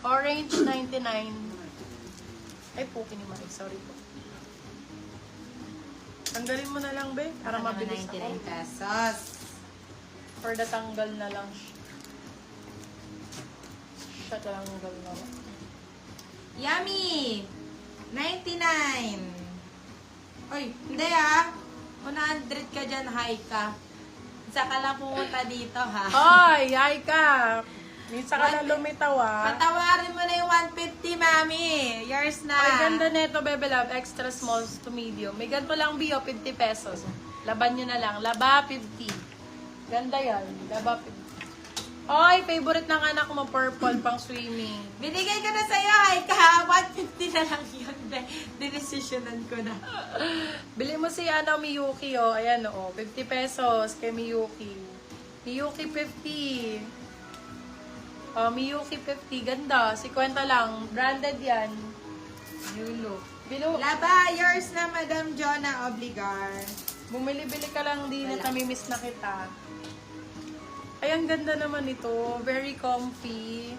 Orange 99. Ay, puki ni Marie. Sorry po. Tanggalin mo na lang, be. Para mabilis ako. 99 pesos. For the tanggal na lang. Siya tanggal na lang. Yummy! 99. Oy, hindi ah. 100 ka dyan, high ka. Saka lang pumunta dito, ha? Hoy! Ay ka! Minsan ka lang lumitaw, ah. Patawarin mo na yung 150, mami. Yours na. Ay, ganda nito, Bebe Love. Extra small to medium. May ganito lang, Bio. 50 pesos. Laban nyo na lang. Laba, 50. Ganda yan. Laba, 50. Ay, favorite ng anak mo, purple, pang swimming. Binigay ko na sa'yo, high ka. 150 na lang yun. Dinesisyonan ko na. Bili mo si Miyuki, oh. Ayan, oh. 50 pesos kay Miyuki. Miyuki, 50. Oh, Miyuki 50. Ganda. 50 lang. Branded yan. Yulo. Laba, yours na, Madam Jonah Obligar. Bumili-bili ka lang din at namimiss na kita. Ay, ang ganda naman ito. Very comfy.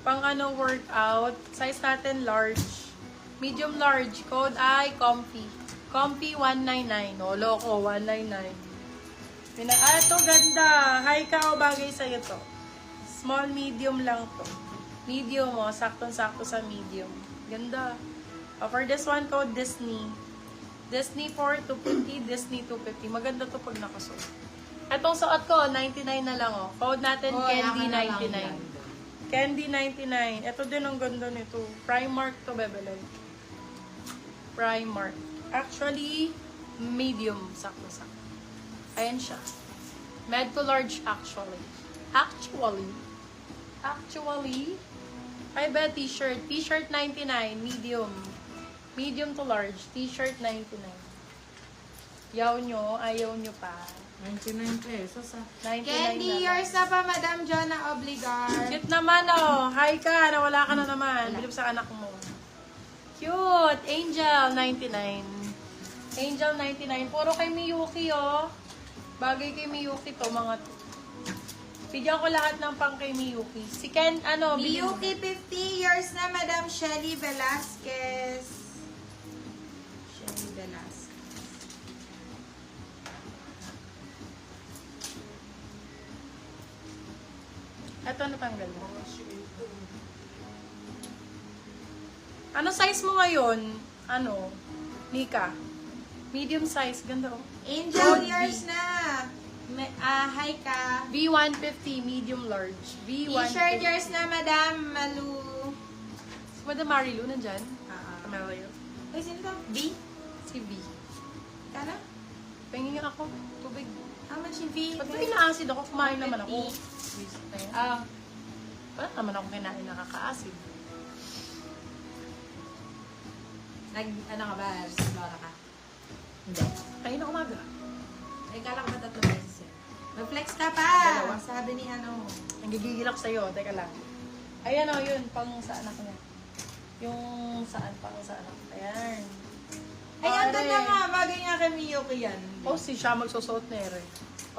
Pang workout. Size natin large. Medium large. Code ay comfy. Comfy 199. O, loko. 199. Ito ganda. Hi ka o bagay sa'yo to. Small, medium lang to. Medium mo. Saktong-sakto sa medium. Ganda. For this one, code Disney. Disney 4, 250. Disney 250. Maganda to pag nakasuot. Etong suot ko, 99 na lang, oh. Code natin, Candy 99. Candy 99. Ito din ang ganda nito. Primark to, Bebelay. Primark. Actually, medium. Sakto-sakto. Ayan siya. Med to large, actually. Actually, ay ba, t-shirt. T-shirt 99, medium. Medium to large. T-shirt 99. Yaw nyo, ayaw nyo pa. 99 pesos, ah. 99 Candy, yours na pa, Madam Jonah Obligar. Cute naman, oh. Hi ka, nawala ka na naman. Bilib sa anak mo. Cute. Angel 99. Angel 99. Puro kay Miyuki, oh. Bagay kay Miyuki to, mga to. Bigyan ko lahat ng pang kay Miyuki. Si Ken, Miyuki 50, yours na, Madam Shelly Velasquez. Shelly Velasquez. Ito, natanggal mo. Ano size mo ngayon? Nika? Medium size. Ganda, oh. Angel, yours na. Hi ka. V150, medium large. V150. T-shirt, yours na, Madam Malu. Madam Marilu, nandyan? Marilu. Uy, sino to? B? Si V. Kala? Pahingin nga ako. Tubig. Aman si V. Ba't ba ina-acid ako? Kumain naman ako. Wala naman ako kinain nakaka-acid. Ano ka ba? Explora ka? Hindi. Kain na umaga. Ay, kala ko ba 3 beses yun? Mag-flex ka pa! Dalawa. Sabi ni Nagigigil ako sa'yo. Teka lang. Ayan o, yun. Pang sa anak niya. Yung saan? Pang sa anak. Ayan. Ay, ang ganda nga. Bagay nga kay Miyuki yan. Oh, si siya magsusuot na ere.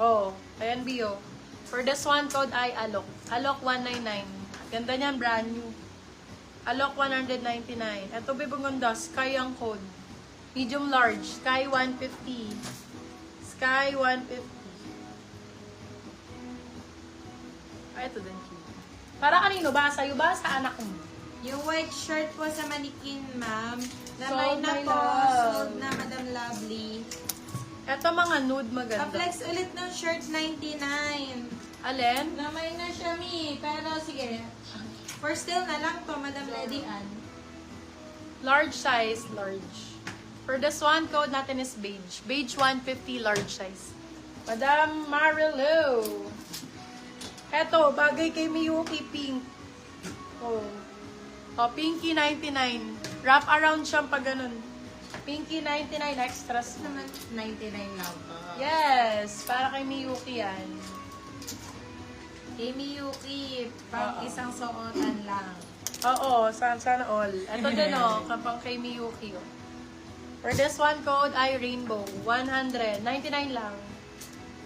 Oh, ayan Bio. For this one, code ay Alok. Alok 199. Ganda niyan, brand new. Alok 199. Ito, bibang ganda. Sky ang code. Medium large. Sky 150. Sky 150. Ay, ito din cute. Para kanino ba? Sa'yo ba? Sa anak mo? Yung white shirt po sa manikin, ma'am. Sold, Lamay na my po. love. Sold na, Madam Lovely. Ito mga nude maganda. Pa-flex ulit ng shirt, 99. Alin? Lamay na siya, mi. Pero sige. For still na lang to, Madam Lady Ann. Large size, large. For this one, code natin is beige. Beige 150, large size. Madam Marilu. Eto, bagay kay Miyuki, pink. Oh. Oh, Pinky 99. Wrap around siyang pag ganun. Pinky 99, extras naman. 99 lang po. Yes, para kay Miyuki yan. Kay Miyuki, pang isang suotan lang. Oo, sana all. Ito din, oh, kapang kay Miyuki, oh. For this one, code ay Rainbow. 100. 99 lang.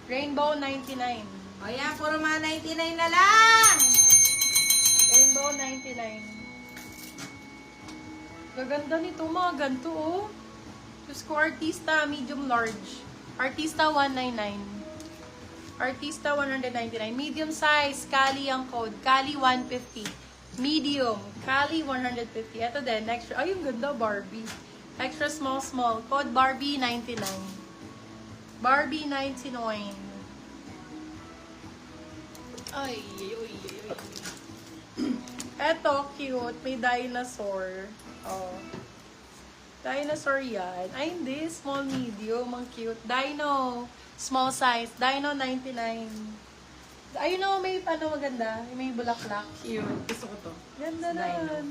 Rainbow, 99. O yan, puro mga 99 na lang! Rainbow, 99. Gaganda nito, mga ganito, oh. Diyos ko, Artista, medium large. Artista, 199. Artista, 199. Medium size, Kali ang code. Kali, 150. Medium, Kali, 150. Ito din, extra. Ay, yung ganda, Barbie. Extra small, small. Code Barbie, 99. Barbie, 99. Ay, ay, ay, ay. Eto, cute. May dinosaur. Oh. Dinosaur yan. Ay, hindi. Small, medium. Ang cute. Dino. Small size. Dino, 99. Ayun o, may ano maganda. May bulaklak. Cute. Gusto ko to. Ganda Dino. naman.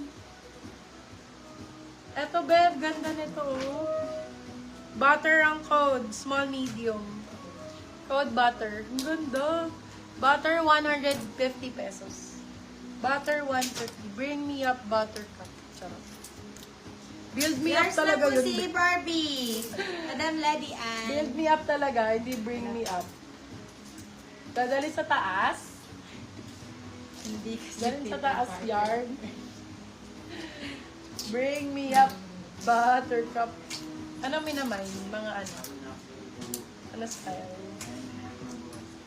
Eto, Bev. Ganda nito, oh. Butter ang code. Small, medium. Code butter. Ang ganda. Butter, 150 pesos. Butter, 150. Bring me up buttercup. Charot. Build me up Yours na talaga po yun. si Barbie. Madam Lady Ann. Build me up talaga, hindi bring me up. Dadali sa taas. Hindi kasi Dalhin sa Tita taas Parker. yard. Bring me up buttercup. Ano minamay? Mga ano? Ano style?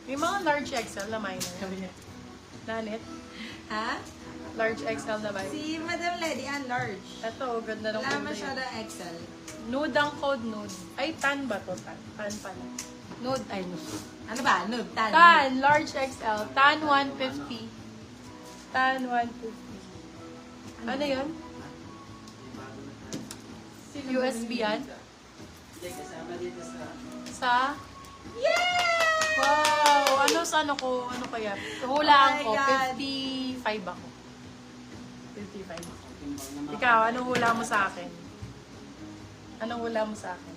May mga large XL na minor. Nanit? Ha? Large XL na ba? Si Madam Lady Ann large. Ito, ganda ng Wala kulay. masyadong XL. Nude ang code, nude. Ay, tan ba to? Tan. Tan pala. Nude, ay nude. Ano ba? Nude, tan. Tan, large XL. Tan 150. Tan 150. Ano yun? USB yan? Sa? Yeah! Wow! Ano sa ano ko? Ano kaya? Hulaan Oh ko. my God. 55 ako. 55. Ikaw, anong hula mo sa akin? Anong hula mo sa akin?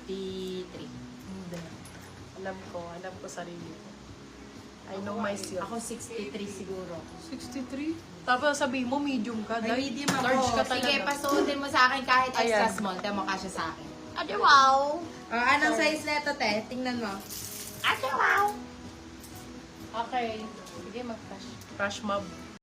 53. Hindi. Alam ko sarili ko. I know myself. Ako 63 siguro. 63? Tapos sabihin mo, medium ka. Ay, medium ako. Large ka talaga. Sige, pasuotin mo sa akin kahit extra Ayan. small. Temo ka siya sa akin. Ate, wow! Anong size neto, te? Tingnan mo. Ate, wow! Okay. Sige, mag-crush. Crush mob.